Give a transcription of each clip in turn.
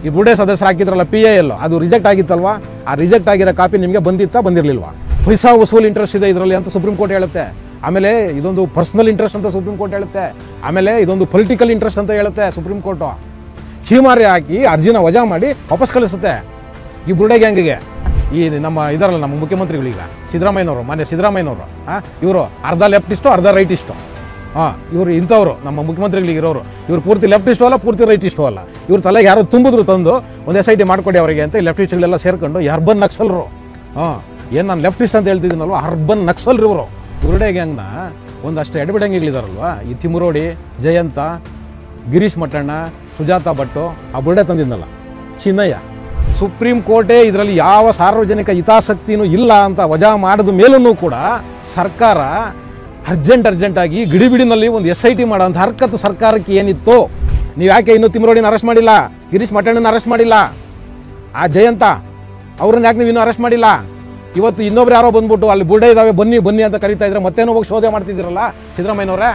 ಈ ಬುಡೆ ಸದಸ್ಯರು ಹಾಕಿದ್ರಲ್ಲ PIL ಅದು ರಿಜೆಕ್ಟ್ ಆಗಿತ್ತಲ್ವಾ? ಆ ರಿಜೆಕ್ಟ್ ಆಗಿರೋ ಕಾಪಿ ನಿಮಗೆ ಬಂದಿತ್ತಾ ಬಂದಿರಲಿಲ್ವಾ? ಪೈಸಾ ವಸೂಲ್ ಇಂಟ್ರೆಸ್ಟ್ ಇದೆ ಇದರಲ್ಲಿ ಅಂತ ಸುಪ್ರೀಂ ಕೋರ್ಟ್ ಹೇಳುತ್ತೆ. ಆಮೇಲೆ ಇದೊಂದು ಪರ್ಸನಲ್ ಇಂಟ್ರೆಸ್ಟ್ ಅಂತ ಸುಪ್ರೀಂ ಕೋರ್ಟ್ ಹೇಳುತ್ತೆ. ಆಮೇಲೆ ಇದೊಂದು ಪೊಲಿಟಿಕಲ್ ಇಂಟ್ರೆಸ್ಟ್ ಅಂತ ಹೇಳುತ್ತೆ ಸುಪ್ರೀಂ ಕೋರ್ಟು. ಚೀಮಾರಿ ಹಾಕಿ ಅರ್ಜಿನ ವಜಾ ಮಾಡಿ ವಾಪಸ್ ಕಳಿಸುತ್ತೆ ಈ ಬುರುಡೆ ಗ್ಯಾಂಗಿಗೆ. ಈ ನಮ್ಮ ಇದರಲ್ಲ ನಮ್ಮ ಮುಖ್ಯಮಂತ್ರಿಗಳೀಗ ಸಿದ್ದರಾಮಯ್ಯನವರು, ಮಾನ್ಯ ಸಿದ್ದರಾಮಯ್ಯನವರು, ಇವರು ಅರ್ಧ ಲೆಫ್ಟ್ ಇಷ್ಟು ಅರ್ಧ ರೈಟ್ ಇಷ್ಟು. ಇವರು ಇಂಥವ್ರು ನಮ್ಮ ಮುಖ್ಯಮಂತ್ರಿಗಳಿಗೆ ಇರೋರು. ಇವರು ಪೂರ್ತಿ ಲೆಫ್ಟ್ ಇಷ್ಟು ಅಲ್ಲ, ಪೂರ್ತಿ ರೈಟ್ ಇಷ್ಟು ಅಲ್ಲ. ಇವ್ರ ತಲೆಗೆ ಯಾರೋ ತುಂಬಿದ್ರು ತಂದು ಒಂದು SIT ಮಾಡಿಕೊಡಿ ಅವರಿಗೆ ಅಂತ ಲೆಫ್ಟ್ ಇಸ್ಟ್ಗಳೆಲ್ಲ ಸೇರ್ಕೊಂಡು ಈ ಅರ್ಬನ್ ನಕ್ಸಲ್ರು. ಏನು ನಾನು ಲೆಫ್ಟ್ ಇಸ್ಟ್ ಅಂತ ಹೇಳ್ತಿದ್ದೀನಲ್ವ, ಅರ್ಬನ್ ನಕ್ಸಲ್ರು ಇವರು. ಬುರುಡೆ ಗ್ಯಾಂಗ್ನ ಒಂದಷ್ಟು ಎಡಬಿಡಂಗಿಗಳಿದಾರಲ್ವ, ಈ ತಿಮುರೋಡಿ, ಜಯಂತ, ಗಿರೀಶ್ ಮಟ್ಟಣ್ಣ, ಸುಜಾತಾ ಭಟ್ಟು, ಆ ಬುರುಡೆ ತಂದಿದ್ನಲ್ಲ ಚಿನ್ನಯ್ಯ. ಸುಪ್ರೀಂ ಕೋರ್ಟೇ ಇದರಲ್ಲಿ ಯಾವ ಸಾರ್ವಜನಿಕ ಹಿತಾಸಕ್ತಿನೂ ಇಲ್ಲ ಅಂತ ವಜಾ ಮಾಡಿದ ಮೇಲೂ ಕೂಡ ಸರ್ಕಾರ ಅರ್ಜೆಂಟಾಗಿ ಗಿಡಿಬಿಡಿನಲ್ಲಿ ಒಂದು SIT ಮಾಡೋಂಥ ಹರ್ಕತ್ತು ಸರ್ಕಾರಕ್ಕೆ ಏನಿತ್ತು? ನೀವು ಯಾಕೆ ಇನ್ನೂ ತಿಮುರೋಡಿನ ಅರೆಸ್ಟ್ ಮಾಡಿಲ್ಲ? ಗಿರೀಶ್ ಮಟ್ಟಣ್ಣನ ಅರೆಸ್ಟ್ ಮಾಡಿಲ್ಲ? ಆ ಜಯಂತ ಅವ್ರನ್ನ ಯಾಕೆ ನೀವು ಇನ್ನೂ ಅರೆಸ್ಟ್ ಮಾಡಿಲ್ಲ? ಇವತ್ತು ಇನ್ನೊಬ್ರು ಯಾರೋ ಬಂದ್ಬಿಟ್ಟು ಅಲ್ಲಿ ಬುರುಡೆ ಇದ್ದಾವೆ ಬನ್ನಿ ಅಂತ ಕರೀತಾ ಇದ್ರೆ ಮತ್ತೇನೋ ಹೋಗಿ ಶೋಧೆ ಮಾಡ್ತಿದ್ದೀರಲ್ಲ ಸಿದ್ದರಾಮಯ್ಯನವರೇ.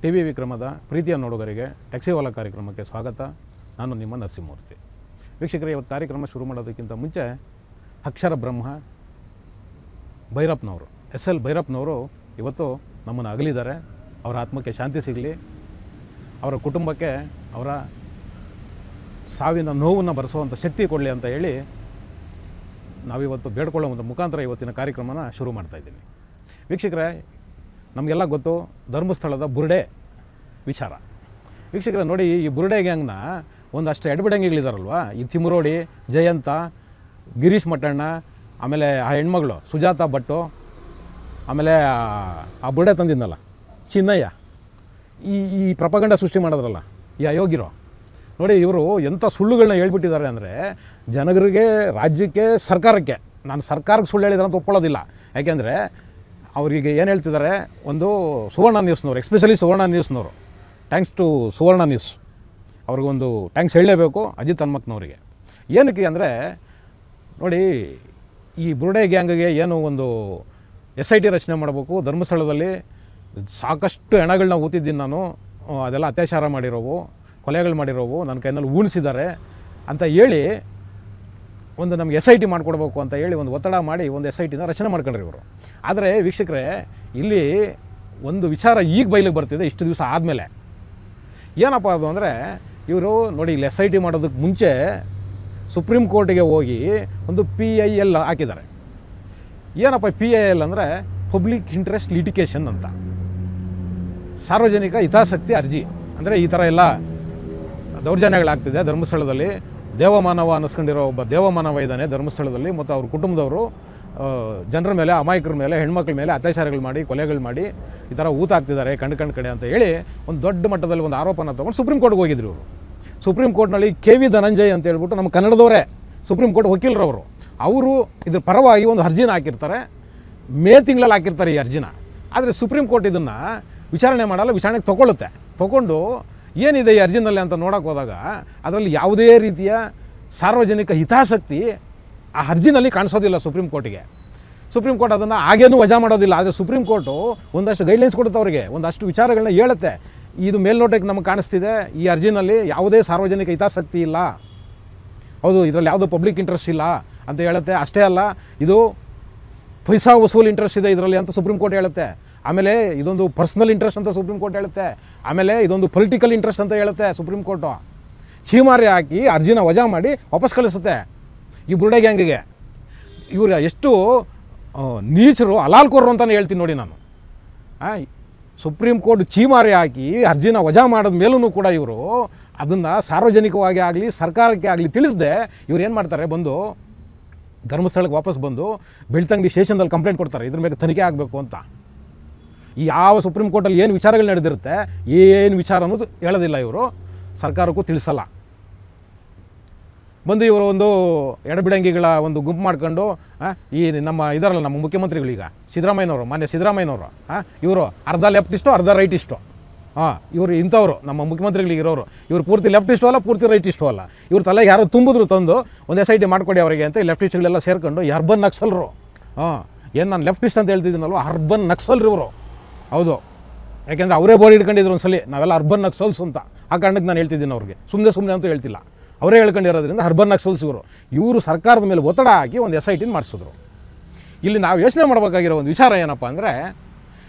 TV ವಿಕ್ರಮದ ಪ್ರೀತಿಯ ನೋಡುಗರಿಗೆ ಟ್ಯಾಕ್ಸಿವಾಲಾ ಕಾರ್ಯಕ್ರಮಕ್ಕೆ ಸ್ವಾಗತ. ನಾನು ನಿಮ್ಮ ನರಸಿಂಹಮೂರ್ತಿ. ವೀಕ್ಷಕರೇ, ಇವತ್ತು ಕಾರ್ಯಕ್ರಮ ಶುರು ಮಾಡೋದಕ್ಕಿಂತ ಮುಂಚೆ ಅಕ್ಷರ ಬ್ರಹ್ಮ ಭೈರಪ್ಪನವರು, SL ಭೈರಪ್ಪನವರು ಇವತ್ತು ನಮ್ಮನ್ನು ಅಗಲಿದ್ದಾರೆ. ಅವರ ಆತ್ಮಕ್ಕೆ ಶಾಂತಿ ಸಿಗಲಿ, ಅವರ ಕುಟುಂಬಕ್ಕೆ ಅವರ ಸಾವಿನ ನೋವನ್ನು ಭರಿಸುವಂಥ ಶಕ್ತಿ ಕೊಡಲಿ ಅಂತ ಹೇಳಿ ನಾವಿವತ್ತು ಬೇಡ್ಕೊಳ್ಳೋ ಒಂದು ಮುಖಾಂತರ ಇವತ್ತಿನ ಕಾರ್ಯಕ್ರಮನ ಶುರು ಮಾಡ್ತಾಯಿದ್ದೀನಿ. ವೀಕ್ಷಕರೇ, ನಮಗೆಲ್ಲ ಗೊತ್ತು ಧರ್ಮಸ್ಥಳದ ಬುರುಡೆ ವಿಚಾರ. ವೀಕ್ಷಕರೇ ನೋಡಿ, ಈ ಬುರುಡೆ ಗ್ಯಾಂಗ್ನ ಒಂದಷ್ಟು ಎಡಬಿಡಂಗಿಗಳಿದಾರಲ್ವ, ಈ ತಿಮುರೋಡಿ, ಜಯಂತ, ಗಿರೀಶ್ ಮಟ್ಟಣ್ಣ, ಆಮೇಲೆ ಆ ಹೆಣ್ಮಗಳು ಸುಜಾತಾ ಭಟ್ಟು, ಆಮೇಲೆ ಆ ಬುರುಡೆ ತಂದಿದ್ನಲ್ಲ ಚಿನ್ನಯ್ಯ, ಈ ಪ್ರಪಗಂಡ ಸೃಷ್ಟಿ ಮಾಡಿದ್ರಲ್ಲ ಈ ಅಯೋಗ್ಯರು. ನೋಡಿ, ಇವರು ಎಂಥ ಸುಳ್ಳುಗಳನ್ನ ಹೇಳ್ಬಿಟ್ಟಿದ್ದಾರೆ ಅಂದರೆ ಜನರಿಗೆ, ರಾಜ್ಯಕ್ಕೆ, ಸರ್ಕಾರಕ್ಕೆ. ನಾನು ಸರ್ಕಾರಕ್ಕೆ ಸುಳ್ಳು ಹೇಳಿದ್ರೆ ಅಂತ ಒಪ್ಕೊಳ್ಳೋದಿಲ್ಲ. ಯಾಕೆಂದರೆ ಅವರಿಗೆ ಏನು ಹೇಳ್ತಿದ್ದಾರೆ, ಒಂದು ಸುವರ್ಣ ನ್ಯೂಸ್ನವರು, ಎಸ್ಪೆಷಲಿ ಸುವರ್ಣ ನ್ಯೂಸ್ನವರು, ಥ್ಯಾಂಕ್ಸ್ ಟು ಸುವರ್ಣ ನ್ಯೂಸ್, ಅವ್ರಿಗೊಂದು ಥ್ಯಾಂಕ್ಸ್ ಹೇಳಲೇಬೇಕು ಅಜಿತ್ ಹನುಮಕ್ನವರಿಗೆ. ಏನಕ್ಕೆ ಅಂದರೆ ನೋಡಿ, ಈ ಬುರುಡೆ ಗ್ಯಾಂಗ್ಗೆ ಏನು ಒಂದು SIT ರಚನೆ ಮಾಡಬೇಕು, ಧರ್ಮಸ್ಥಳದಲ್ಲಿ ಸಾಕಷ್ಟು ಹೆಣಗಳನ್ನ ಊತಿದ್ದೀನಿ ನಾನು, ಅದೆಲ್ಲ ಅತ್ಯಾಚಾರ ಮಾಡಿರೋವು, ಕೊಲೆಗಳು ಮಾಡಿರೋವು, ನನ್ನ ಕೈನಲ್ಲಿ ಉಣಿಸಿದ್ದಾರೆ ಅಂತ ಹೇಳಿ ಒಂದು ನಮಗೆ SIT ಮಾಡಿಕೊಡ್ಬೇಕು ಅಂತ ಹೇಳಿ ಒಂದು ಒತ್ತಡ ಮಾಡಿ ಒಂದು SITನ ರಚನೆ ಮಾಡ್ಕೊಂಡ್ರಿ ಇವರು. ಆದರೆ ವೀಕ್ಷಕರೇ, ಇಲ್ಲಿ ಒಂದು ವಿಚಾರ ಈಗ ಬಯಲಿಗೆ ಬರ್ತಿದೆ ಇಷ್ಟು ದಿವಸ ಆದಮೇಲೆ. ಏನಪ್ಪ ಅದು ಅಂದರೆ, ಇವರು ನೋಡಿ ಇಲ್ಲಿ SIT ಮಾಡೋದಕ್ಕೆ ಮುಂಚೆ ಸುಪ್ರೀಂ ಕೋರ್ಟಿಗೆ ಹೋಗಿ ಒಂದು PIL ಹಾಕಿದ್ದಾರೆ. ಏನಪ್ಪ PIL ಅಂದರೆ ಪಬ್ಲಿಕ್ ಇಂಟ್ರೆಸ್ಟ್ ಲಿಟಿಗೇಷನ್ ಅಂತ, ಸಾರ್ವಜನಿಕ ಹಿತಾಸಕ್ತಿ ಅರ್ಜಿ. ಅಂದರೆ ಈ ಥರ ಎಲ್ಲ ದೌರ್ಜನ್ಯಗಳಾಗ್ತಿದೆ ಧರ್ಮಸ್ಥಳದಲ್ಲಿ. ದೇವಮಾನವ ಅನ್ನಿಸ್ಕೊಂಡಿರೋ ಒಬ್ಬ ದೇವಮಾನವ ಇದ್ದಾನೆ ಧರ್ಮಸ್ಥಳದಲ್ಲಿ, ಮತ್ತು ಅವ್ರ ಕುಟುಂಬದವರು ಜನರ ಮೇಲೆ, ಅಮಾಯಕರ ಮೇಲೆ, ಹೆಣ್ಮಕ್ಳ ಮೇಲೆ ಅತ್ಯಾಚಾರಗಳು ಮಾಡಿ, ಕೊಲೆಗಳು ಮಾಡಿ ಈ ಥರ ಊತಾಗ್ತಿದ್ದಾರೆ ಕಣ್ ಕಡೆ ಅಂತ ಹೇಳಿ ಒಂದು ದೊಡ್ಡ ಮಟ್ಟದಲ್ಲಿ ಒಂದು ಆರೋಪನ ತೊಗೊಂಡು ಸುಪ್ರೀಂ ಕೋರ್ಟ್ಗೆ ಹೋಗಿದ್ರು ಇವರು. ಸುಪ್ರೀಂ ಕೋರ್ಟ್ನಲ್ಲಿ KV ಧನಂಜಯ್ ಅಂತ ಹೇಳ್ಬಿಟ್ಟು ನಮ್ಮ ಕನ್ನಡದವರೇ ಸುಪ್ರೀಂ ಕೋರ್ಟ್ ವಕೀಲರವರು, ಅವರು ಇದ್ರ ಪರವಾಗಿ ಒಂದು ಅರ್ಜಿನ ಹಾಕಿರ್ತಾರೆ. ಮೇ ತಿಂಗಳಲ್ಲಿ ಹಾಕಿರ್ತಾರೆ ಈ ಅರ್ಜಿನ. ಆದರೆ ಸುಪ್ರೀಂ ಕೋರ್ಟ್ ಇದನ್ನು ವಿಚಾರಣೆ ಮಾಡಲ್ಲ, ವಿಚಾರಣೆಗೆ ತೊಗೊಂಡು ಏನಿದೆ ಈ ಅರ್ಜಿನಲ್ಲಿ ಅಂತ ನೋಡೋಕೆ ಹೋದಾಗ ಅದರಲ್ಲಿ ಯಾವುದೇ ರೀತಿಯ ಸಾರ್ವಜನಿಕ ಹಿತಾಸಕ್ತಿ ಆ ಅರ್ಜಿನಲ್ಲಿ ಕಾಣಿಸೋದಿಲ್ಲ ಸುಪ್ರೀಂ ಕೋರ್ಟಿಗೆ. ಸುಪ್ರೀಂ ಕೋರ್ಟ್ ಅದನ್ನು ಹಾಗೇನೂ ವಜಾ ಮಾಡೋದಿಲ್ಲ. ಆದರೆ ಸುಪ್ರೀಂ ಕೋರ್ಟು ಒಂದಷ್ಟು ಗೈಡ್ಲೈನ್ಸ್ ಕೊಡುತ್ತೆ ಅವರಿಗೆ, ಒಂದಷ್ಟು ವಿಚಾರಗಳನ್ನ ಹೇಳುತ್ತೆ. ಇದು ಮೇಲ್ನೋಟಕ್ಕೆ ನಮಗೆ ಕಾಣಿಸ್ತಿದೆ, ಈ ಅರ್ಜಿನಲ್ಲಿ ಯಾವುದೇ ಸಾರ್ವಜನಿಕ ಹಿತಾಸಕ್ತಿ ಇಲ್ಲ, ಹೌದು ಇದರಲ್ಲಿ ಯಾವುದೋ ಪಬ್ಲಿಕ್ ಇಂಟ್ರೆಸ್ಟ್ ಇಲ್ಲ ಅಂತ ಹೇಳುತ್ತೆ. ಅಷ್ಟೇ ಅಲ್ಲ, ಇದು ಪೈಸಾ ವಸೂಲ್ ಇಂಟ್ರೆಸ್ಟ್ ಇದೆ ಇದರಲ್ಲಿ ಅಂತ ಸುಪ್ರೀಂ ಕೋರ್ಟ್ ಹೇಳುತ್ತೆ. ಆಮೇಲೆ ಇದೊಂದು ಪರ್ಸನಲ್ ಇಂಟ್ರೆಸ್ಟ್ ಅಂತ ಸುಪ್ರೀಂ ಕೋರ್ಟ್ ಹೇಳುತ್ತೆ. ಆಮೇಲೆ ಇದೊಂದು ಪೊಲಿಟಿಕಲ್ ಇಂಟ್ರೆಸ್ಟ್ ಅಂತ ಹೇಳುತ್ತೆ ಸುಪ್ರೀಂ ಕೋರ್ಟು. ಚೀಮಾರಿ ಹಾಕಿ ಅರ್ಜಿನ ವಜಾ ಮಾಡಿ ವಾಪಸ್ ಕಳಿಸುತ್ತೆ ಈ ಬುರುಡೆ ಗ್ಯಾಂಗಿಗೆ. ಇವರು ಎಷ್ಟು ನೀಚರು, ಅಲಾಲ್ಕೋರು ಅಂತಲೇ ಹೇಳ್ತೀನಿ ನೋಡಿ ನಾನು. ಸುಪ್ರೀಂ ಕೋರ್ಟ್ ಚೀಮಾರಿ ಹಾಕಿ ಅರ್ಜಿನ ವಜಾ ಮಾಡಿದ ಮೇಲೂ ಕೂಡ ಇವರು ಅದನ್ನು ಸಾರ್ವಜನಿಕವಾಗಿ ಆಗಲಿ ಸರ್ಕಾರಕ್ಕೆ ಆಗಲಿ ತಿಳಿಸದೆ ಇವ್ರು ಏನು ಮಾಡ್ತಾರೆ, ಬಂದು ಧರ್ಮಸ್ಥಳಕ್ಕೆ ವಾಪಸ್ ಬಂದು ಬೆಳ್ತಂಗಡಿ ಸ್ಟೇಷನ್ದಲ್ಲಿ ಕಂಪ್ಲೇಂಟ್ ಕೊಡ್ತಾರೆ, ಇದ್ರ ಮೇಲೆ ತನಿಖೆ ಆಗಬೇಕು ಅಂತ. ಈ ಯಾವ ಸುಪ್ರೀಂ ಕೋರ್ಟಲ್ಲಿ ಏನು ವಿಚಾರಗಳು ನಡೆದಿರುತ್ತೆ, ಏನು ವಿಚಾರ ಅನ್ನೋದು ಹೇಳೋದಿಲ್ಲ ಇವರು, ಸರ್ಕಾರಕ್ಕೂ ತಿಳಿಸಲ್ಲ. ಬಂದು ಇವರು ಒಂದು ಎಡಬಿಡಂಗಿಗಳ ಒಂದು ಗುಂಪು ಮಾಡ್ಕೊಂಡು ಈ ನಮ್ಮ ಇದರಲ್ಲ ನಮ್ಮ ಮುಖ್ಯಮಂತ್ರಿಗಳೀಗ ಸಿದ್ದರಾಮಯ್ಯನವರು, ಮಾನ್ಯ ಸಿದ್ದರಾಮಯ್ಯನವರು, ಇವರು ಅರ್ಧ ಲೆಫ್ಟ್ ಇಷ್ಟು ಅರ್ಧ ರೈಟ್ ಇಷ್ಟು. ಇವರು ಇಂಥವ್ರು ನಮ್ಮ ಮುಖ್ಯಮಂತ್ರಿಗಳಿಗೆ ಇರೋರು. ಇವರು ಪೂರ್ತಿ ಲೆಫ್ಟ್ ಇಷ್ಟು ಅಲ್ಲ, ಪೂರ್ತಿ ರೈಟ್ ಇಷ್ಟು ಅಲ್ಲ. ಇವ್ರ ತಲೆಗೆ ಯಾರೋ ತುಂಬಿದ್ರು ತಂದು ಒಂದು SIT ಮಾಡಿಕೊಡಿ ಅವರಿಗೆ ಅಂತ ಲೆಫ್ಟ್ ಇಸ್ಟ್ಗಳೆಲ್ಲ ಸೇರ್ಕೊಂಡು ಈ ಅರ್ಬನ್ ನಕ್ಸಲ್ರು. ಏನು ನಾನು ಲೆಫ್ಟ್ ಇಸ್ಟ್ ಅಂತ ಹೇಳ್ತಿದ್ದೀನಲ್ವ, ಅರ್ಬನ್ ನಕ್ಸಲ್ರು ಇವರು. ಹೌದು, ಯಾಕೆಂದರೆ ಅವರೇ ಬೋರ್ಡ್ ಹಿಡ್ಕೊಂಡಿದ್ರು ಒಂದು ಸಲ ನಾವೆಲ್ಲ ಅರ್ಬನ್ ನಕ್ಸಲ್ಸ್ ಅಂತ. ಆ ಕಾರಣಕ್ಕೆ ನಾನು ಹೇಳ್ತಿದ್ದೀನಿ ಅವ್ರಿಗೆ, ಸುಮ್ಮನೆ ಅಂತೂ ಹೇಳ್ತಿಲ್ಲ, ಅವರೇ ಹೇಳ್ಕೊಂಡಿರೋದ್ರಿಂದ ಅರ್ಬನ್ ನಕ್ಸಲ್ಸ್ ಇವರು ಸರ್ಕಾರದ ಮೇಲೆ ಒತ್ತಡ ಹಾಕಿ ಒಂದು SIT ಮಾಡಿಸಿದ್ರು. ಇಲ್ಲಿ ನಾವು ಯೋಚನೆ ಮಾಡಬೇಕಾಗಿರೋ ಒಂದು ವಿಚಾರ ಏನಪ್ಪ ಅಂದರೆ,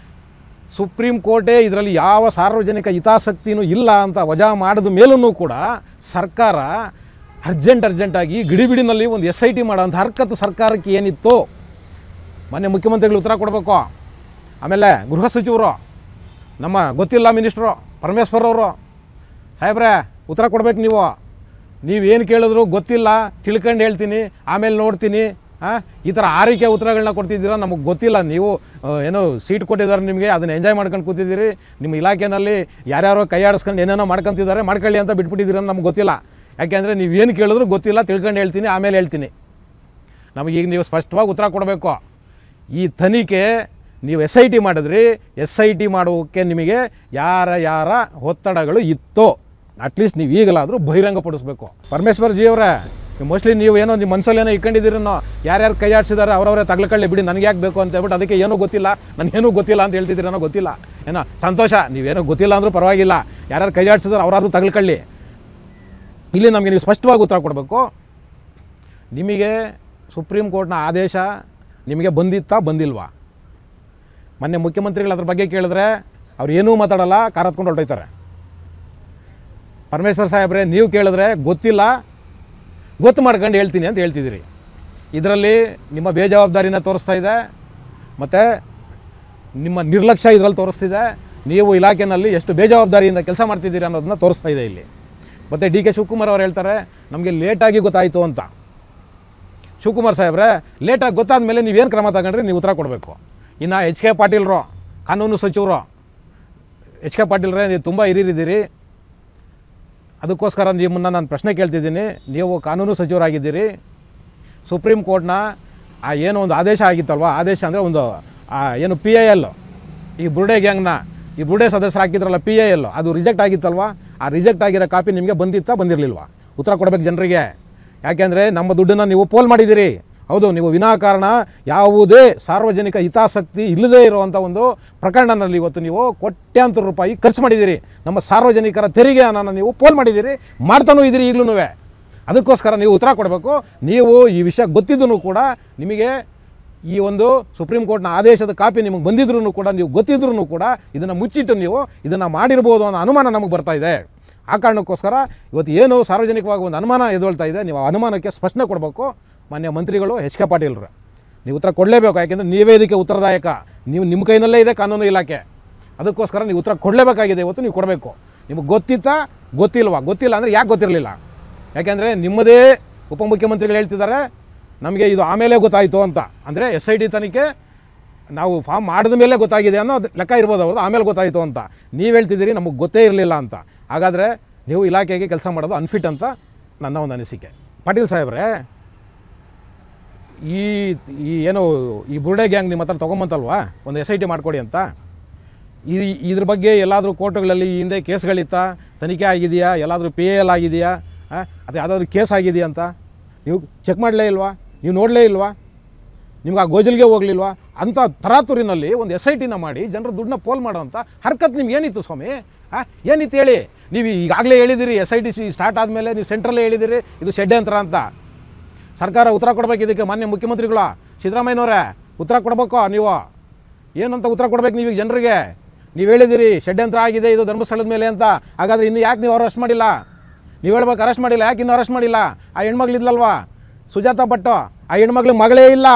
ಸುಪ್ರೀಂ ಕೋರ್ಟೇ ಇದರಲ್ಲಿ ಯಾವ ಸಾರ್ವಜನಿಕ ಹಿತಾಸಕ್ತಿನೂ ಇಲ್ಲ ಅಂತ ವಜಾ ಮಾಡಿದ ಮೇಲೂ ಕೂಡ ಸರ್ಕಾರ ಅರ್ಜೆಂಟಾಗಿ ಗಿಡಿಬಿಡಿನಲ್ಲಿ ಒಂದು SIT ಮಾಡೋಂಥ ಹರ್ಕತ್ತು ಸರ್ಕಾರಕ್ಕೆ ಏನಿತ್ತು? ಮೊನ್ನೆ ಮುಖ್ಯಮಂತ್ರಿಗಳು ಉತ್ತರ ಕೊಡಬೇಕು. ಆಮೇಲೆ ಗೃಹ ಸಚಿವರು, ನಮ್ಮ ಗೊತ್ತಿಲ್ಲ ಮಿನಿಸ್ಟ್ರು ಪರಮೇಶ್ವರ್ ಅವರು, ಸಾಹೇಬ್ರೆ ಉತ್ತರ ಕೊಡ್ಬೇಕು. ನೀವೇನು ಕೇಳಿದ್ರು ಗೊತ್ತಿಲ್ಲ, ತಿಳ್ಕೊಂಡು ಹೇಳ್ತೀನಿ, ಆಮೇಲೆ ನೋಡ್ತೀನಿ, ಈ ಥರ ಆರೈಕೆ ಉತ್ತರಗಳನ್ನ ಕೊಡ್ತಿದ್ದೀರಾ, ನಮಗೆ ಗೊತ್ತಿಲ್ಲ. ನೀವು ಏನೋ ಸೀಟ್ ಕೊಟ್ಟಿದ್ದಾರೆ ನಿಮಗೆ, ಅದನ್ನು ಎಂಜಾಯ್ ಮಾಡ್ಕೊಂಡು ಕೂತಿದ್ದೀರಿ. ನಿಮ್ಮ ಇಲಾಖೆಯಲ್ಲಿ ಯಾರ್ಯಾರೋ ಕೈ ಆಡಿಸ್ಕೊಂಡು ಏನೇನೋ ಮಾಡ್ಕೊತಿದ್ದಾರೆ, ಮಾಡ್ಕೊಳ್ಳಿ ಅಂತ ಬಿಟ್ಬಿಟ್ಟಿದ್ದೀರ, ನಮ್ಗೆ ಗೊತ್ತಿಲ್ಲ. ಯಾಕೆಂದರೆ ನೀವೇನು ಕೇಳಿದ್ರು ಗೊತ್ತಿಲ್ಲ, ತಿಳ್ಕೊಂಡು ಹೇಳ್ತೀನಿ, ಆಮೇಲೆ ಹೇಳ್ತೀನಿ. ನಮಗೀಗ ನೀವು ಸ್ಪಷ್ಟವಾಗಿ ಉತ್ತರ ಕೊಡಬೇಕು. ಈ ತನಿಖೆ ನೀವು SIT ಮಾಡಿದ್ರಿ, SIT ಮಾಡೋಕ್ಕೆ ನಿಮಗೆ ಯಾರ ಒತ್ತಡಗಳು ಇತ್ತೋ ಅಟ್ಲೀಸ್ಟ್ ನೀವು ಈಗಲಾದರೂ ಬಹಿರಂಗಪಡಿಸ್ಬೇಕು. ಪರಮೇಶ್ವರ್ ಜಿ ಅವರೇ, ಮೋಸ್ಟ್ಲಿ ನೀವು ಏನೋ ನಿಮ್ಮ ಮನಸ್ಸಲ್ಲಿ ಏನೋ ಇಟ್ಕೊಂಡಿದ್ದೀರೇನೋ, ಯಾರ್ಯಾರು ಕೈ ಆಡಿಸಿದ್ದಾರೆ ಅವರವರೇ ತಗ್ಲಕಳ್ಳಿ ಬಿಡಿ, ನನಗೆ ಯಾಕೆ ಬೇಕು ಅಂತ ಹೇಳ್ಬಿಟ್ಟು ಅದಕ್ಕೆ ಏನೂ ಗೊತ್ತಿಲ್ಲ, ನನಗೇನೂ ಗೊತ್ತಿಲ್ಲ ಅಂತ ಹೇಳ್ತಿದ್ದೀರೇನೋ, ಗೊತ್ತಿಲ್ಲ ಏನೋ ಸಂತೋಷ. ನೀವೇನೋ ಗೊತ್ತಿಲ್ಲ ಅಂದರೂ ಪರವಾಗಿಲ್ಲ, ಯಾರ್ಯಾರು ಕೈ ಆಡಿಸಿದಾರೆ ಅವರಾದ್ರೂ ತಗ್ಲಕಳ್ಳಿ. ಇಲ್ಲಿ ನಮಗೆ ನೀವು ಸ್ಪಷ್ಟವಾಗಿ ಉತ್ತರ ಕೊಡಬೇಕು. ನಿಮಗೆ ಸುಪ್ರೀಂ ಕೋರ್ಟ್ನ ಆದೇಶ ನಿಮಗೆ ಬಂದಿಲ್ವಾ? ಮೊನ್ನೆ ಮುಖ್ಯಮಂತ್ರಿಗಳು ಅದ್ರ ಬಗ್ಗೆ ಕೇಳಿದ್ರೆ ಅವ್ರು ಏನೂ ಮಾತಾಡಲ್ಲ, ಕಾರ್ ಹತ್ಕೊಂಡು ಹೊರಟೋಯ್ತಾರೆ. ಪರಮೇಶ್ವರ್ ಸಾಹೇಬ್ರೆ ನೀವು ಕೇಳಿದ್ರೆ ಗೊತ್ತಿಲ್ಲ, ಗೊತ್ತು ಮಾಡ್ಕೊಂಡು ಹೇಳ್ತೀನಿ ಅಂತ ಹೇಳ್ತಿದ್ದೀರಿ. ಇದರಲ್ಲಿ ನಿಮ್ಮ ಬೇಜವಾಬ್ದಾರಿನ ತೋರಿಸ್ತಾ ಇದೆ, ಮತ್ತು ನಿಮ್ಮ ನಿರ್ಲಕ್ಷ್ಯ ಇದರಲ್ಲಿ ತೋರಿಸ್ತಿದೆ. ನೀವು ಇಲಾಖೆಯಲ್ಲಿ ಎಷ್ಟು ಬೇಜವಾಬ್ದಾರಿಯಿಂದ ಕೆಲಸ ಮಾಡ್ತಿದ್ದೀರಿ ಅನ್ನೋದನ್ನ ತೋರಿಸ್ತಾ ಇದೆ ಇಲ್ಲಿ. ಮತ್ತು DK ಶಿವಕುಮಾರ್ ಅವರು ಹೇಳ್ತಾರೆ ನಮಗೆ ಲೇಟಾಗಿ ಗೊತ್ತಾಯಿತು ಅಂತ. ಶಿವಕುಮಾರ್ ಸಾಹೇಬ್ರೆ, ಲೇಟಾಗಿ ಗೊತ್ತಾದ ಮೇಲೆ ನೀವೇನು ಕ್ರಮ ತಗೊಂಡ್ರೆ ನೀವು ಉತ್ತರ ಕೊಡಬೇಕು. ಇನ್ನು HK ಪಾಟೀಲ್ರು, ಕಾನೂನು ಸಚಿವರು, HK ಪಾಟೀಲ್ರೇ ನೀವು ತುಂಬ ಹಿರಿಯರಿದ್ದೀರಿ, ಅದಕ್ಕೋಸ್ಕರ ನಿಮ್ಮನ್ನು ನಾನು ಪ್ರಶ್ನೆ ಕೇಳ್ತಿದ್ದೀನಿ. ನೀವು ಕಾನೂನು ಸಚಿವರಾಗಿದ್ದೀರಿ, ಸುಪ್ರೀಂ ಕೋರ್ಟ್ನ ಏನೋ ಒಂದು ಆದೇಶ ಆಗಿತ್ತಲ್ವ, ಆದೇಶ ಅಂದರೆ ಒಂದು ಏನು PIL, ಈ ಬುರ್ಡೆ ಗ್ಯಾಂಗ್ನ ಈ ಬುರ್ಡೆ ಸದಸ್ಯರು ಹಾಕಿದ್ರಲ್ಲ PIL, ಅದು ರಿಜೆಕ್ಟ್ ಆಗಿತ್ತಲ್ವ, ಆ ರಿಜೆಕ್ಟ್ ಆಗಿರೋ ಕಾಪಿ ನಿಮಗೆ ಬಂದಿರಲಿಲ್ವಾ? ಉತ್ತರ ಕೊಡಬೇಕು ಜನರಿಗೆ. ಯಾಕೆಂದರೆ ನಮ್ಮ ದುಡ್ಡನ್ನು ನೀವು ಪೋಲ್ ಮಾಡಿದ್ದೀರಿ. ಹೌದು, ನೀವು ವಿನಾಕಾರಣ ಯಾವುದೇ ಸಾರ್ವಜನಿಕ ಹಿತಾಸಕ್ತಿ ಇಲ್ಲದೇ ಇರುವಂಥ ಒಂದು ಪ್ರಕರಣದಲ್ಲಿ ಇವತ್ತು ನೀವು ಕೋಟ್ಯಾಂತರ ರೂಪಾಯಿ ಖರ್ಚು ಮಾಡಿದ್ದೀರಿ. ನಮ್ಮ ಸಾರ್ವಜನಿಕರ ತೆರಿಗೆ ಹಣನ ನೀವು ಪೋಲ್ ಮಾಡಿದ್ದೀರಿ, ಮಾಡ್ತಾನೂ ಇದ್ದೀರಿ ಈಗಲೂ. ಅದಕ್ಕೋಸ್ಕರ ನೀವು ಉತ್ತರ ಕೊಡಬೇಕು. ನೀವು ಈ ವಿಷಯ ಗೊತ್ತಿದ್ದೂ ಕೂಡ ನಿಮಗೆ ಈ ಒಂದು ಸುಪ್ರೀಂ ಕೋರ್ಟ್ನ ಆದೇಶದ ಕಾಪಿ ನಿಮಗೆ ಬಂದಿದ್ರೂ ಕೂಡ, ನೀವು ಗೊತ್ತಿದ್ರೂ ಕೂಡ ಇದನ್ನು ಮುಚ್ಚಿಟ್ಟು ನೀವು ಇದನ್ನು ಮಾಡಿರ್ಬೋದು ಅನ್ನೋ ಅನುಮಾನ ನಮಗೆ ಬರ್ತಾ ಇದೆ. ಆ ಕಾರಣಕ್ಕೋಸ್ಕರ ಇವತ್ತು ಏನು ಸಾರ್ವಜನಿಕವಾಗಿ ಒಂದು ಅನುಮಾನ ಎದುಳ್ತಾ ಇದೆ, ನೀವು ಅನುಮಾನಕ್ಕೆ ಸ್ಪಷ್ಟನೆ ಕೊಡಬೇಕು. ಮಾನ್ಯ ಮಂತ್ರಿಗಳು HK ಪಾಟೀಲ್ರು, ನೀವು ಉತ್ತರ ಕೊಡಲೇಬೇಕು. ಯಾಕೆಂದರೆ ನೀವೇ ಇದಕ್ಕೆ ಉತ್ತರದಾಯಕ. ನಿಮ್ಮ ಕೈನಲ್ಲೇ ಇದೆ ಕಾನೂನು ಇಲಾಖೆ. ಅದಕ್ಕೋಸ್ಕರ ನೀವು ಉತ್ತರ ಕೊಡಲೇಬೇಕಾಗಿದೆ. ಇವತ್ತು ನೀವು ಕೊಡಬೇಕು. ನಿಮಗೆ ಗೊತ್ತಿಲ್ಲ ಅಂದರೆ ಯಾಕೆ ಗೊತ್ತಿರಲಿಲ್ಲ? ಯಾಕೆಂದರೆ ನಿಮ್ಮದೇ ಉಪಮುಖ್ಯಮಂತ್ರಿಗಳು ಹೇಳ್ತಿದ್ದಾರೆ ನಮಗೆ ಇದು ಆಮೇಲೆ ಗೊತ್ತಾಯಿತು ಅಂತ. ಅಂದರೆ SIT ತನಿಖೆ ನಾವು ಫಾರ್ಮ್ ಮಾಡಿದ ಮೇಲೆ ಗೊತ್ತಾಗಿದೆ ಅನ್ನೋ ಲೆಕ್ಕ ಇರ್ಬೋದು ಅವ್ರದ್ದು, ಆಮೇಲೆ ಗೊತ್ತಾಯಿತು ಅಂತ. ನೀವು ಹೇಳ್ತಿದ್ದೀರಿ ನಮಗೆ ಗೊತ್ತೇ ಇರಲಿಲ್ಲ ಅಂತ. ಹಾಗಾದರೆ ನೀವು ಇಲಾಖೆಗೆ ಕೆಲಸ ಮಾಡೋದು ಅನ್ಫಿಟ್ ಅಂತ ನನ್ನ ಒಂದು ಅನಿಸಿಕೆ. ಪಾಟೀಲ್ ಸಾಹೇಬ್ರೆ, ಏನು ಈ ಬುರ್ಡೆ ಗ್ಯಾಂಗ್ ನಿಮ್ಮ ಹತ್ರ ತೊಗೊಂಬಂತಲ್ವಾ ಒಂದು SIT ಮಾಡಿಕೊಡಿ ಅಂತ, ಇದ್ರ ಬಗ್ಗೆ ಎಲ್ಲಾದರೂ ಕೋರ್ಟ್ಗಳಲ್ಲಿ ಈ ಹಿಂದೆ ಕೇಸ್ಗಳಿತ್ತಾ, ತನಿಖೆ ಆಗಿದೆಯಾ, ಎಲ್ಲಾದರೂ PIL ಆಗಿದೆಯಾ, ಅಥವಾ ಯಾವುದಾದ್ರೂ ಕೇಸ್ ಆಗಿದೆಯಾ ಅಂತ ನೀವು ಚೆಕ್ ಮಾಡಲೇ ಇಲ್ವಾ? ನೀವು ನೋಡಲೇ ಇಲ್ವಾ? ನಿಮ್ಗೆ ಆ ಗೋಜಲ್ಗೆ ಹೋಗಲಿಲ್ವಾ? ಅಂಥ ತರಾತುರಿನಲ್ಲಿ ಒಂದು SITನ ಮಾಡಿ ಜನರ ದುಡ್ಡನ್ನ ಪೋಲ್ ಮಾಡೋವಂಥ ಹರ್ಕತ್ ನಿಮ್ಗೆ ಏನಿತ್ತು ಸ್ವಾಮಿ? ಏನಿತ್ತು ಹೇಳಿ? ನೀವು ಈಗಾಗಲೇ ಹೇಳಿದಿರಿ SIT ಸ್ಟಾರ್ಟ್ ಆದಮೇಲೆ ನೀವು ಸೆಂಟ್ರಲ್ಲೇ ಹೇಳಿದಿರಿ ಇದು ಷಡ್ಯಂತ್ರ ಅಂತ. ಸರ್ಕಾರ ಉತ್ತರ ಕೊಡಬೇಕು ಇದಕ್ಕೆ. ಮಾನ್ಯ ಮುಖ್ಯಮಂತ್ರಿಗಳು ಸಿದ್ದರಾಮಯ್ಯನವರೇ ಉತ್ತರ ಕೊಡಬೇಕು. ನೀವು ಏನಂತ ಉತ್ತರ ಕೊಡಬೇಕು ನೀವು ಜನರಿಗೆ? ನೀವು ಹೇಳಿದಿರಿ ಷಡ್ಯಂತ್ರ ಆಗಿದೆ ಇದು ಧರ್ಮಸ್ಥಳದ ಮೇಲೆ ಅಂತ. ಹಾಗಾದರೆ ಇನ್ನು ಯಾಕೆ ನೀವು ಅರೆಸ್ಟ್ ಮಾಡಿಲ್ಲ? ನೀವು ಹೇಳ್ಬೇಕು ಅರೆಸ್ಟ್ ಮಾಡಿಲ್ಲ, ಯಾಕೆ ಇನ್ನೂ ಅರೆಸ್ಟ್ ಮಾಡಿಲ್ಲ? ಆ ಹೆಣ್ಮಗಳಿದ್ಲಲ್ವಾ ಸುಜಾತ ಭಟ್, ಆ ಹೆಣ್ಮಗ್ಳಿಗೆ ಮಗಳೇ ಇಲ್ಲ.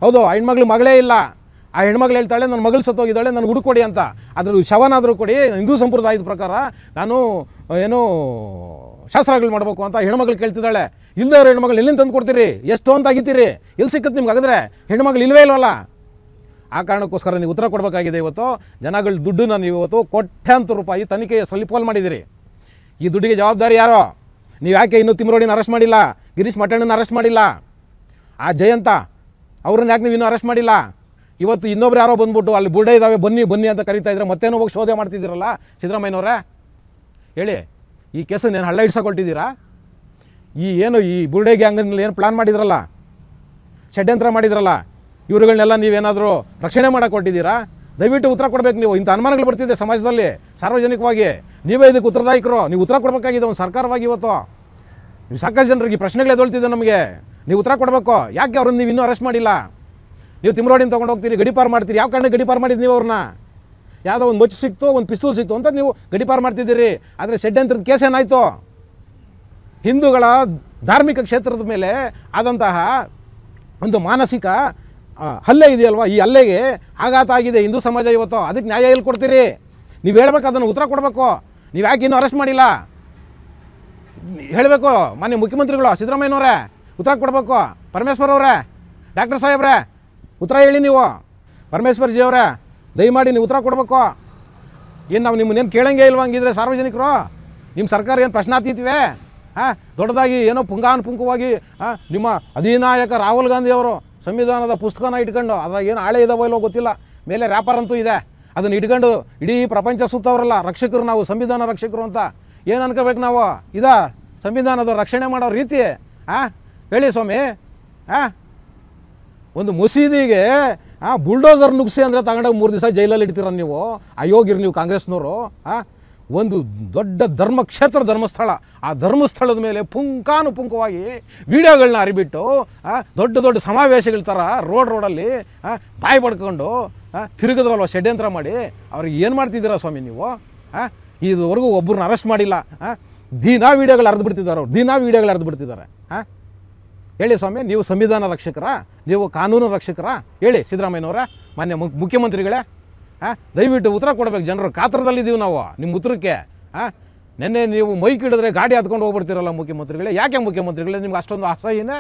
ಹೌದು, ಆ ಹೆಣ್ಮಗ್ಳಿಗೆ ಮಗಳೇ ಇಲ್ಲ. ಆ ಹೆಣ್ಮಗಳು ಹೇಳ್ತಾಳೆ ನನ್ನ ಮಗಳು ಸತ್ತೋಗಿದ್ದಾಳೆ, ನನಗೆ ಹುಡುಕೊಡಿ ಅಂತ. ಅದ್ರ ಶವನಾದರೂ ಕೊಡಿ. ಹಿಂದೂ ಸಂಪ್ರದಾಯದ ಪ್ರಕಾರ ನಾನು ಏನು ಶಾಸ್ತ್ರಗಳು ಮಾಡಬೇಕು ಅಂತ ಹೆಣ್ಮಗಳು ಕೇಳ್ತಿದ್ದಾಳೆ. ಇಲ್ಲದವ್ರು ಹೆಣ್ಮಗಳು ಎಲ್ಲಿಂದ ತಂದು ಕೊಡ್ತೀರಿ? ಎಷ್ಟು ಅಂತ ಆಗಿತ್ತೀರಿ? ಎಲ್ಲಿ ಸಿಕ್ಕತ್ತೆ ನಿಮ್ಗೆ? ಹಾಗಾದರೆ ಹೆಣ್ಮಗಳು ಇಲ್ವೇ ಇಲ್ವಲ್ಲ? ಆ ಕಾರಣಕ್ಕೋಸ್ಕರ ನೀವು ಉತ್ತರ ಕೊಡಬೇಕಾಗಿದೆ. ಇವತ್ತು ಜನಗಳ ದುಡ್ಡನ್ನ ನೀವು ಇವತ್ತು ಕೋಟ್ಯಾಂತರ ರೂಪಾಯಿ ತನಿಖೆ ಹೆಸರಲ್ಲಿ ಪೋಲ್ ಮಾಡಿದ್ದೀರಿ. ಈ ದುಡ್ಡಿಗೆ ಜವಾಬ್ದಾರಿ ಯಾರೋ? ನೀವು ಯಾಕೆ ಇನ್ನೂ ತಿಮ್ಮರೋಡಿನ ಅರೆಸ್ಟ್ ಮಾಡಿಲ್ಲ? ಗಿರೀಶ್ ಮಠಣ್ಣನ ಅರೆಸ್ಟ್ ಮಾಡಿಲ್ಲ? ಆ ಜಯಂತ ಅವ್ರನ್ನ ಯಾಕೆ ನೀವು ಇನ್ನೂ ಅರೆಸ್ಟ್ ಮಾಡಿಲ್ಲ? ಇವತ್ತು ಇನ್ನೊಬ್ರು ಯಾರೋ ಬಂದ್ಬಿಟ್ಟು ಅಲ್ಲಿ ಬುರ್ಡೆ ಇದ್ದಾವೆ ಬನ್ನಿ ಅಂತ ಕರೀತಾ ಇದ್ರೆ ಮತ್ತೇನೋ ಹೋಗಿ ಶೋಧೆ ಮಾಡ್ತಿದ್ದೀರಲ್ಲ ಸಿದ್ದರಾಮಯ್ಯನವರೇ, ಹೇಳಿ. ಈ ಕೇಸನ್ನು ಏನು ಹಳ್ಳ ಇಡ್ಸಕೊಳ್ತಿದ್ದೀರಾ? ಈ ಬುರ್ಡೆ ಗ್ಯಾಂಗ್ನಲ್ಲಿ ಏನು ಪ್ಲಾನ್ ಮಾಡಿದ್ರಲ್ಲ, ಷಡ್ಯಂತ್ರ ಮಾಡಿದ್ರಲ್ಲ, ಇವ್ರುಗಳನ್ನೆಲ್ಲ ನೀವೇನಾದರೂ ರಕ್ಷಣೆ ಮಾಡೋಕೆ ಕೊಟ್ಟಿದ್ದೀರಾ? ದಯವಿಟ್ಟು ಉತ್ತರ ಕೊಡಬೇಕು ನೀವು. ಇಂಥ ಅನುಮಾನಗಳು ಬರ್ತಿದೆ ಸಮಾಜದಲ್ಲಿ ಸಾರ್ವಜನಿಕವಾಗಿ. ನೀವೇ ಇದಕ್ಕೆ ಉತ್ತರದಾಯಕರು. ನೀವು ಉತ್ತರ ಕೊಡಬೇಕಾಗಿದೆ ಒಂದು ಸರ್ಕಾರವಾಗಿ. ಇವತ್ತು ಸಾಕಷ್ಟು ಜನರಿಗೆ ಈ ಪ್ರಶ್ನೆಗಳು ಎದೊಳ್ತಿದೆ ನಮಗೆ. ನೀವು ಉತ್ತರ ಕೊಡಬೇಕು. ಯಾಕೆ ಅವ್ರನ್ನ ನೀವು ಇನ್ನೂ ಅರೆಸ್ಟ್ ಮಾಡಿಲ್ಲ? ನೀವು ತಿಮ್ರೋಡಿನ ತೊಗೊಂಡು ಹೋಗ್ತೀರಿ, ಗಡಿಪಾರು ಮಾಡ್ತೀರಿ. ಯಾವ ಕಾರಣಕ್ಕೆ ಗಡಿಪಾರು ಮಾಡಿದ್ದು ನೀವು ಅವ್ರನ್ನ? ಯಾವುದೋ ಒಂದು ಮಚ್ಚು ಸಿಕ್ತು, ಒಂದು ಪಿಸ್ತೂಲ್ ಸಿಕ್ತು ಅಂತ ನೀವು ಗಡಿಪಾರು ಮಾಡ್ತಿದ್ದೀರಿ. ಆದರೆ ಷಡ್ಯಂತ್ರದ ಕೇಸ್ ಏನಾಯಿತು? ಹಿಂದೂಗಳ ಧಾರ್ಮಿಕ ಕ್ಷೇತ್ರದ ಮೇಲೆ ಆದಂತಹ ಒಂದು ಮಾನಸಿಕ ಹಲ್ಲೆ ಇದೆಯಲ್ವ, ಈ ಹಲ್ಲೆಗೆ ಆಘಾತ ಆಗಿದೆ ಹಿಂದೂ ಸಮಾಜ ಇವತ್ತು. ಅದಕ್ಕೆ ನ್ಯಾಯ ಎಲ್ಲಿ ಕೊಡ್ತೀರಿ? ನೀವು ಹೇಳ್ಬೇಕು, ಅದನ್ನು ಉತ್ತರ ಕೊಡಬೇಕು. ನೀವು ಯಾಕೆ ಇನ್ನೂ ಅರೆಸ್ಟ್ ಮಾಡಿಲ್ಲ ಹೇಳಬೇಕು. ಮಾನ್ಯ ಮುಖ್ಯಮಂತ್ರಿಗಳು ಸಿದ್ದರಾಮಯ್ಯನವರೇ ಉತ್ತರ ಕೊಡಬೇಕು. ಪರಮೇಶ್ವರ್ ಅವರೇ, ಡಾಕ್ಟರ್ ಸಾಹೇಬ್ರೆ ಉತ್ತರ ಹೇಳಿ. ನೀವು ಪರಮೇಶ್ವರ್ ಜಿ ಅವರೇ ದಯಮಾಡಿ ನೀವು ಉತ್ತರ ಕೊಡಬೇಕು. ಏನು ನಾವು ನಿಮ್ಮನ್ನೇನು ಕೇಳಂಗೆ ಇಲ್ವ ಹಂಗಿದ್ರೆ ಸಾರ್ವಜನಿಕರು? ನಿಮ್ಮ ಸರ್ಕಾರ ಏನು ಪ್ರಶ್ನಾತೀತವೇ? ದೊಡ್ಡದಾಗಿ ಏನೋ ಪುಂಖಾನುಪುಂಖವಾಗಿ ನಿಮ್ಮ ಅಧಿನಾಯಕ ರಾಹುಲ್ ಗಾಂಧಿ ಅವರು ಸಂವಿಧಾನದ ಪುಸ್ತಕನ ಇಟ್ಕೊಂಡು ಅದ್ರಾಗ ಏನು ಹಾಳೆ ಇದಾವೋ ಇಲ್ಲೋ ಗೊತ್ತಿಲ್ಲ, ಮೇಲೆ ರ್ಯಾಪರ್ ಅಂತೂ ಇದೆ, ಅದನ್ನು ಇಟ್ಕೊಂಡು ಇಡೀ ಪ್ರಪಂಚ ಸುತ್ತವರಲ್ಲ ರಕ್ಷಕರು, ನಾವು ಸಂವಿಧಾನ ರಕ್ಷಕರು ಅಂತ ಏನು ಅನ್ಕೋಬೇಕು ನಾವು? ಇದಾ ಸಂವಿಧಾನದ ರಕ್ಷಣೆ ಮಾಡೋ ರೀತಿ? ಹೇಳಿ ಸ್ವಾಮಿ. ಒಂದು ಮಸೀದಿಗೆ ಬುಲ್ಡೋಸರ್ ನುಗ್ಸಿ ಅಂದರೆ ತಗೊಂಡೋಗಿ 3 ದಿವಸ ಜೈಲಲ್ಲಿ ಇಡ್ತೀರ ನೀವು. ಅಯೋಗ್ಯರು ನೀವು ಕಾಂಗ್ರೆಸ್ನವರು. ಒಂದು ದೊಡ್ಡ ಧರ್ಮಕ್ಷೇತ್ರ ಧರ್ಮಸ್ಥಳ, ಆ ಧರ್ಮಸ್ಥಳದ ಮೇಲೆ ಪುಂಖಾನುಪುಂಖವಾಗಿ ವಿಡಿಯೋಗಳನ್ನ ಹರಿಬಿಟ್ಟು ದೊಡ್ಡ ದೊಡ್ಡ ಸಮಾವೇಶಗಳ ಥರ ರೋಡಲ್ಲಿ ಬಾಯಿ ಪಡ್ಕೊಂಡು ತಿರುಗಿದ್ರಲ್ವ ಷಡ್ಯಂತ್ರ ಮಾಡಿ. ಅವ್ರಿಗೆ ಏನು ಮಾಡ್ತಿದ್ದೀರಾ ಸ್ವಾಮಿ ನೀವು? ಇದುವರೆಗೂ ಒಬ್ಬರನ್ನ ಅರೆಸ್ಟ್ ಮಾಡಿಲ್ಲ. ದಿನಾ ವೀಡಿಯೋಗಳು ಹರಿದು ಬಿಡ್ತಿದ್ದಾರೆ ಅವ್ರು, ದಿನಾ ವೀಡಿಯೋಗಳು ಹರಿದು ಬಿಡ್ತಿದ್ದಾರೆ. ಹೇಳಿ ಸ್ವಾಮಿ, ನೀವು ಸಂವಿಧಾನ ರಕ್ಷಕರಾ? ನೀವು ಕಾನೂನು ರಕ್ಷಕರಾ? ಹೇಳಿ ಸಿದ್ದರಾಮಯ್ಯನವರೇ, ಮಾನ್ಯ ಮುಖ್ಯಮಂತ್ರಿಗಳೇ, ದಯವಿಟ್ಟು ಉತ್ತರ ಕೊಡಬೇಕು. ಜನರು ಕಾತರದಲ್ಲಿದ್ದೀವಿ ನಾವು ನಿಮ್ಮ ಉತ್ತರಕ್ಕೆ. ನೆನ್ನೆ ನೀವು ಮೈಕ್ ಹಿಡಿದ್ರೆ ಗಾಡಿ ಹತ್ಕೊಂಡು ಹೋಗ್ಬಿಡ್ತೀರಲ್ಲ ಮುಖ್ಯಮಂತ್ರಿಗಳೇ. ಯಾಕೆ ಮುಖ್ಯಮಂತ್ರಿಗಳೇ ನಿಮ್ಗೆ ಅಷ್ಟೊಂದು ಅಸಹ್ಯನೇ?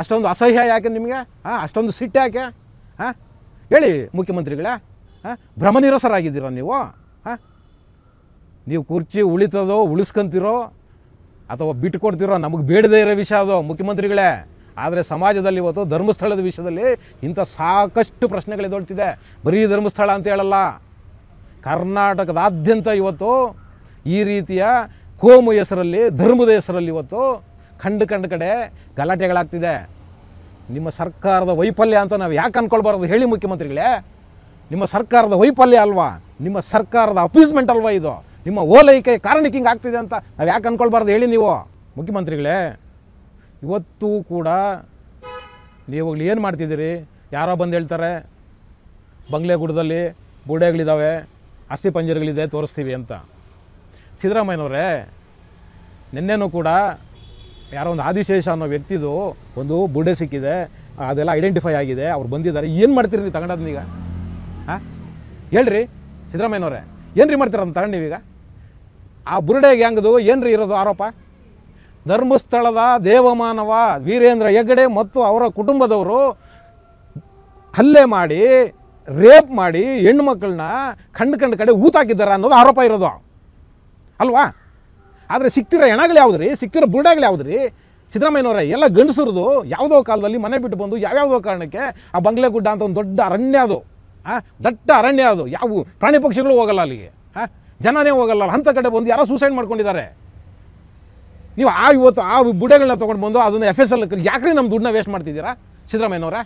ಅಷ್ಟೊಂದು ಅಸಹ್ಯ ಯಾಕೆ ನಿಮಗೆ? ಅಷ್ಟೊಂದು ಸಿಟ್ಟು ಯಾಕೆ? ಹೇಳಿ ಮುಖ್ಯಮಂತ್ರಿಗಳೇ, ಭ್ರಮನಿರಸರಾಗಿದ್ದೀರ ನೀವು? ನೀವು ಕುರ್ಚಿ ಉಳಿತದೋ ಉಳಿಸ್ಕೊಂತಿರೋ ಅಥವಾ ಬಿಟ್ಟುಕೊಡ್ತಿರೋ ನಮಗೆ ಬೇಡದೇ ಇರೋ ವಿಷಯ ಅದು ಮುಖ್ಯಮಂತ್ರಿಗಳೇ. ಆದರೆ ಸಮಾಜದಲ್ಲಿ ಇವತ್ತು ಧರ್ಮಸ್ಥಳದ ವಿಷಯದಲ್ಲಿ ಇಂಥ ಸಾಕಷ್ಟು ಪ್ರಶ್ನೆಗಳಿದೊಳ್ತಿದೆ. ಬರೀ ಧರ್ಮಸ್ಥಳ ಅಂತ ಹೇಳಲ್ಲ, ಕರ್ನಾಟಕದಾದ್ಯಂತ ಇವತ್ತು ಈ ರೀತಿಯ ಕೋಮು ಹೆಸರಲ್ಲಿ, ಧರ್ಮದ ಹೆಸರಲ್ಲಿ ಇವತ್ತು ಕಂಡು ಕಡೆ ಗಲಾಟೆಗಳಾಗ್ತಿದೆ. ನಿಮ್ಮ ಸರ್ಕಾರದ ವೈಫಲ್ಯ ಅಂತ ನಾವು ಯಾಕೆ ಅಂದ್ಕೊಳ್ಬಾರ್ದು ಹೇಳಿ ಮುಖ್ಯಮಂತ್ರಿಗಳೇ? ನಿಮ್ಮ ಸರ್ಕಾರದ ವೈಫಲ್ಯ ಅಲ್ವಾ? ನಿಮ್ಮ ಸರ್ಕಾರದ ಅಪೀಸ್ಮೆಂಟ್ ಅಲ್ವಾ ಇದು? ನಿಮ್ಮ ಓಲೈಕೆ ಕಾರಣಕ್ಕೆ ಹಿಂಗೆ ಆಗ್ತಿದೆ ಅಂತ ನಾವು ಯಾಕೆ ಅಂದ್ಕೊಳ್ಬಾರ್ದು ಹೇಳಿ ನೀವು ಮುಖ್ಯಮಂತ್ರಿಗಳೇ? ಇವತ್ತು ಕೂಡ ನೀವುಗಳು ಏನು ಮಾಡ್ತಿದ್ದೀರಿ? ಯಾರೋ ಬಂದು ಹೇಳ್ತಾರೆ ಬಂಗ್ಲೆಗುಡದಲ್ಲಿ ಬುಡೆಗಳಿದ್ದಾವೆ, ಅಸ್ಥಿ ಪಂಜರಗಳಿದೆ, ತೋರಿಸ್ತೀವಿ ಅಂತ. ಸಿದ್ದರಾಮಯ್ಯನವರೇ, ನಿನ್ನೆನೂ ಕೂಡ ಯಾರೋ ಒಂದು ಆದಿಶೇಷ ಅನ್ನೋ ವ್ಯಕ್ತಿದು ಒಂದು ಬುಡೆ ಸಿಕ್ಕಿದೆ, ಅದೆಲ್ಲ ಐಡೆಂಟಿಫೈ ಆಗಿದೆ, ಅವ್ರು ಬಂದಿದ್ದಾರೆ. ಏನು ಮಾಡ್ತೀರಿ ನೀವು ತಗೊಂಡದನ್ನೀಗ? ಹೇಳ್ರಿ ಸಿದ್ದರಾಮಯ್ಯನವರೇ, ಏನು ರೀ ಮಾಡ್ತೀರ ಅಂತ ತಗೊಂಡು ನೀವೀಗ? ಆ ಬುರುಡೆ ಗ್ಯಾಂಗ್ದು ಏನು ರೀ ಇರೋದು ಆರೋಪ? ಧರ್ಮಸ್ಥಳದ ದೇವಮಾನವ ವೀರೇಂದ್ರ ಹೆಗ್ಗಡೆ ಮತ್ತು ಅವರ ಕುಟುಂಬದವರು ಹಲ್ಲೆ ಮಾಡಿ, ರೇಪ್ ಮಾಡಿ ಹೆಣ್ಣುಮಕ್ಕಳನ್ನ ಕಂಡು ಕಡೆ ಊತಾಕಿದ್ದಾರೆ ಅನ್ನೋದು ಆರೋಪ ಇರೋದು ಅಲ್ವಾ? ಆದರೆ ಸಿಕ್ತಿರೋ ಹೆಣಗಳು ಯಾವ್ದು ರೀ? ಸಿಕ್ತಿರೋ ಬುರುಡೆಗಳು ಯಾವ್ದು ರೀ? ಸಿದ್ದರಾಮಯ್ಯನವರೇ, ಎಲ್ಲ ಗಂಡಸರದು ಯಾವುದೋ ಕಾಲದಲ್ಲಿ ಮನೆ ಬಿಟ್ಟು ಬಂದು ಯಾವ್ಯಾವುದೋ ಕಾರಣಕ್ಕೆ ಆ ಬಂಗ್ಲೆಗುಡ್ಡ ಅಂತ ಒಂದು ದೊಡ್ಡ ಅರಣ್ಯ ಅದು, ದಟ್ಟ ಅರಣ್ಯ ಅದು, ಯಾವ ಪ್ರಾಣಿ ಪಕ್ಷಿಗಳು ಹೋಗಲ್ಲ ಅಲ್ಲಿಗೆ, ಜನನೇ ಹೋಗಲ್ಲ. ಅಂಥ ಕಡೆ ಬಂದು ಯಾರೋ ಸೂಸೈಡ್ ಮಾಡ್ಕೊಂಡಿದ್ದಾರೆ. ನೀವು ಇವತ್ತು ಆ ಬುಡೆಗಳನ್ನ ತೊಗೊಂಡು ಬಂದು ಅದನ್ನು FSL ಯಾಕ್ರಿ ನಮ್ಮ ದುಡ್ಡನ್ನ ವೇಸ್ಟ್ ಮಾಡ್ತಿದ್ದೀರಾ ಸಿದ್ದರಾಮಯ್ಯನವರೇ?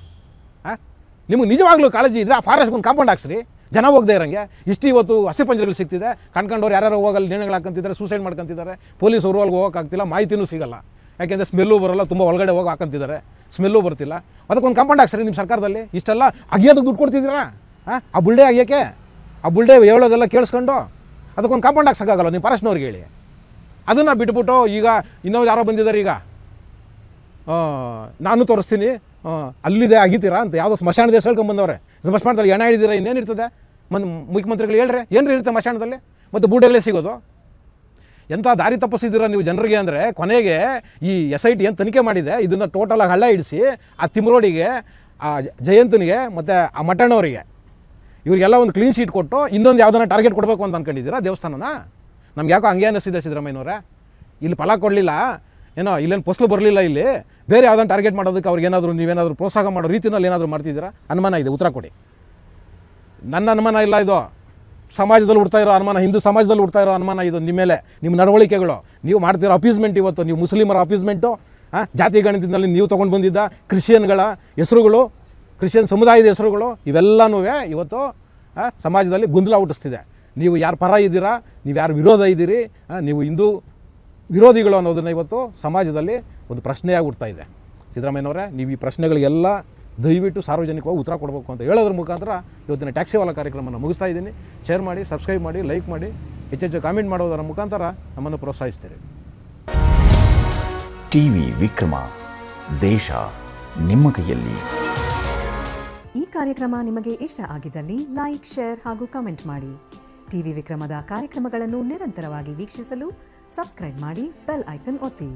ನಿಮಗೆ ನಿಜವಾಗ್ಲೂ ಕಾಳಜಿ ಇದ್ದರೆ ಆ ಫಾರೆಸ್ಟ್ಗೆ ಒಂದು ಕಾಂಪೌಂಡ್ ಹಾಕ್ಸ್ರಿ, ಜನ ಹೋಗದೆ ಇರೋಂಗೆ. ಇಷ್ಟು ಇವತ್ತು ಹಸಿ ಪಂಜರಗಳು ಸಿಗ್ತಿದೆ, ಕಂಡ್ಕೊಂಡವ್ರು ಯಾರ್ಯಾರು ಹೋಗಲ್ಲ, ನೇಣುಗಳು ಹಾಕೊಂತಿದ್ದಾರೆ, ಸೂಸೈಡ್ ಮಾಡ್ಕೊತಿದ್ದಾರೆ. ಪೊಲೀಸರು ಅಲ್ಲಿ ಹೋಗೋಕ್ಕಾಗ್ತಿಲ್ಲ, ಮಾಹಿತಿನೂ ಸಿಗಲ್ಲ, ಯಾಕೆಂದರೆ ಸ್ಮೆಲ್ಲು ಬರೋಲ್ಲ, ತುಂಬ ಒಳಗಡೆ ಹೋಗಿ ಹಾಕೊಂತಿದ್ದಾರೆ, ಸ್ಮೆಲ್ಲು ಬರ್ತಿಲ್ಲ. ಅದಕ್ಕೊಂದು ಕಾಂಪೌಂಡ್ ಹಾಕ್ಸ್ರಿ ನಿಮ್ಮ ಸರ್ಕಾರದಲ್ಲಿ. ಇಷ್ಟೆಲ್ಲ ಅಗಿಯೋದಕ್ಕೆ ದುಡ್ಡು ಕೊಡ್ತಿದ್ದೀರಾ? ಆ ಬುಲ್ಡೆ ಅಗಿಯೋಕ್ಕೆ, ಆ ಬುಲ್ಡೆ ಹೇಳೋದೆಲ್ಲ ಕೇಳಿಸ್ಕೊಂಡು ಅದಕ್ಕೊಂದು ಕಾಂಪೌಂಡ್ ಹಾಕ್ಸೋಕ್ಕಾಗಲ್ಲ ನೀವು ಫಾರೆಸ್ಟ್ನವ್ರಿಗೆ ಹೇಳಿ. ಅದನ್ನು ಬಿಟ್ಬಿಟ್ಟು ಈಗ ಇನ್ನೊಂದು ಯಾರೋ ಬಂದಿದ್ದಾರೆ, ಈಗ ನಾನು ತೋರಿಸ್ತೀನಿ ಅಲ್ಲಿದೆ ಅಗಿತೀರಾ ಅಂತ ಯಾವುದೋ ಸ್ಮಶಾನ ದೇಶ ಹೇಳ್ಕೊಂಬಂದವ್ರೆ. ಸ್ಮಶಾನದಲ್ಲಿ ಹೆಣ ಹಿಡಿದಿರ ಇನ್ನೇನು ಇರ್ತದೆ? ಮುಖ್ಯಮಂತ್ರಿಗಳು ಹೇಳ್ರೆ ಏನು ಇರುತ್ತೆ ಸ್ಮಶಾನದಲ್ಲಿ? ಮತ್ತು ಬೂಡೆಗಳೇ ಸಿಗೋದು. ಎಂಥ ದಾರಿ ತಪ್ಪಿಸಿದ್ದೀರ ನೀವು ಜನರಿಗೆ ಅಂದರೆ, ಕೊನೆಗೆ ಈ SIT ಏನು ತನಿಖೆ ಮಾಡಿದೆ ಇದನ್ನು ಟೋಟಲಾಗಿ ಹಳ್ಳ ಹಿಡಿಸಿ ಆ ತಿಮ್ರೋಡಿಗೆ, ಆ ಜಯಂತನಿಗೆ ಮತ್ತು ಆ ಮಠಣ್ಣವರಿಗೆ ಇವರಿಗೆಲ್ಲ ಒಂದು ಕ್ಲೀನ್ ಶೀಟ್ ಕೊಟ್ಟು ಇನ್ನೊಂದು ಯಾವುದನ್ನ ಟಾರ್ಗೆಟ್ ಕೊಡಬೇಕು ಅಂತ ಅಂದ್ಕೊಂಡಿದ್ದೀರಾ ದೇವಸ್ಥಾನನ? ನಮ್ಗೆ ಯಾಕೋ ಹಂಗೆ ಅನ್ನಿಸ್ತಿದೆ ಸಿದ್ದರಾಮಯ್ಯನವರೇ. ಇಲ್ಲಿ ಫಲ ಕೊಡಲಿಲ್ಲ ಏನೋ, ಇಲ್ಲೇನು ಫಸಲು ಬರಲಿಲ್ಲ, ಇಲ್ಲಿ ಬೇರೆ ಯಾವುದನ್ನು ಟಾರ್ಗೆಟ್ ಮಾಡೋದಕ್ಕೆ ಅವ್ರಿಗೇನಾದರೂ ನೀವೇನಾದರೂ ಪ್ರೋತ್ಸಾಹ ಮಾಡೋ ರೀತಿಯಲ್ಲಿ ಏನಾದರೂ ಮಾಡ್ತಿದ್ದೀರಾ? ಅನುಮಾನ ಇದೆ, ಉತ್ತರ ಕೊಡಿ. ನನ್ನ ಅನುಮಾನ ಇಲ್ಲ, ಇದು ಸಮಾಜದಲ್ಲಿ ಹುಡ್ತಾ ಇರೋ ಅನುಮಾನ, ಹಿಂದೂ ಸಮಾಜದಲ್ಲಿ ಹುಡ್ತಾ ಇರೋ ಅನುಮಾನ ಇದು ನಿಮ್ಮ ಮೇಲೆ, ನಿಮ್ಮ ನಡವಳಿಕೆಗಳು, ನೀವು ಮಾಡ್ತಿರೋ ಅಪೀಸ್ಮೆಂಟ್. ಇವತ್ತು ನೀವು ಮುಸ್ಲಿಮರ ಅಪೀಸ್ಮೆಂಟು, ಜಾತಿ ಗಣಿತದಲ್ಲಿ ನೀವು ತೊಗೊಂಡು ಬಂದಿದ್ದ ಕ್ರಿಶ್ಚಿಯನ್ಗಳ ಹೆಸರುಗಳು, ಕ್ರಿಶ್ಚಿಯನ್ ಸಮುದಾಯದ ಹೆಸರುಗಳು, ಇವೆಲ್ಲನೂ ಇವತ್ತು ಸಮಾಜದಲ್ಲಿ ಗೊಂದಲ ಹುಟ್ಟಿಸ್ತಿದೆ. ನೀವು ಯಾರು ಪರ ಇದ್ದೀರಾ, ನೀವು ಯಾರು ವಿರೋಧ ಇದ್ದೀರಿ, ನೀವು ಹಿಂದೂ ವಿರೋಧಿಗಳು ಅನ್ನೋದನ್ನು ಇವತ್ತು ಸಮಾಜದಲ್ಲಿ ಒಂದು ಪ್ರಶ್ನೆಯಾಗಿ ಹುಡ್ತಾ ಇದೆ. ಸಿದ್ದರಾಮಯ್ಯನವರೇ, ನೀವು ಈ ಪ್ರಶ್ನೆಗಳಿಗೆಲ್ಲ ದಯವಿಟ್ಟು ಸಾರ್ವಜನಿಕವಾಗಿ ಉತ್ತರ ಕೊಡಬೇಕು ಅಂತ ಹೇಳೋದ್ರ ಮುಖಾಂತರ ಇವತ್ತಿನ ಟ್ಯಾಕ್ಸಿ ವಾಲಾ ಕಾರ್ಯಕ್ರಮವನ್ನು ಮುಗಿಸ್ತಾ ಇದ್ದೀನಿ. ಶೇರ್ ಮಾಡಿ, ಸಬ್ಸ್ಕ್ರೈಬ್ ಮಾಡಿ, ಲೈಕ್ ಮಾಡಿ, ಹೆಚ್ಚೆಚ್ಚು ಕಾಮೆಂಟ್ ಮಾಡೋದರ ಮುಖಾಂತರ ನಮ್ಮನ್ನು ಪ್ರೋತ್ಸಾಹಿಸ್ತೀರಿ. ಟಿವಿ ವಿಕ್ರಮ, ದೇಶ ನಿಮ್ಮ ಕೈಯಲ್ಲಿ. ಈ ಕಾರ್ಯಕ್ರಮ ನಿಮಗೆ ಇಷ್ಟ ಆಗಿದ್ದಲ್ಲಿ ಲೈಕ್, ಶೇರ್ ಹಾಗೂ ಕಮೆಂಟ್ ಮಾಡಿ. ಟಿವಿ ವಿಕ್ರಮದ ಕಾರ್ಯಕ್ರಮಗಳನ್ನು ನಿರಂತರವಾಗಿ ವೀಕ್ಷಿಸಲು ಸಬ್ಸ್ಕ್ರೈಬ್ ಮಾಡಿ, ಬೆಲ್ ಐಕನ್ ಒತ್ತಿ.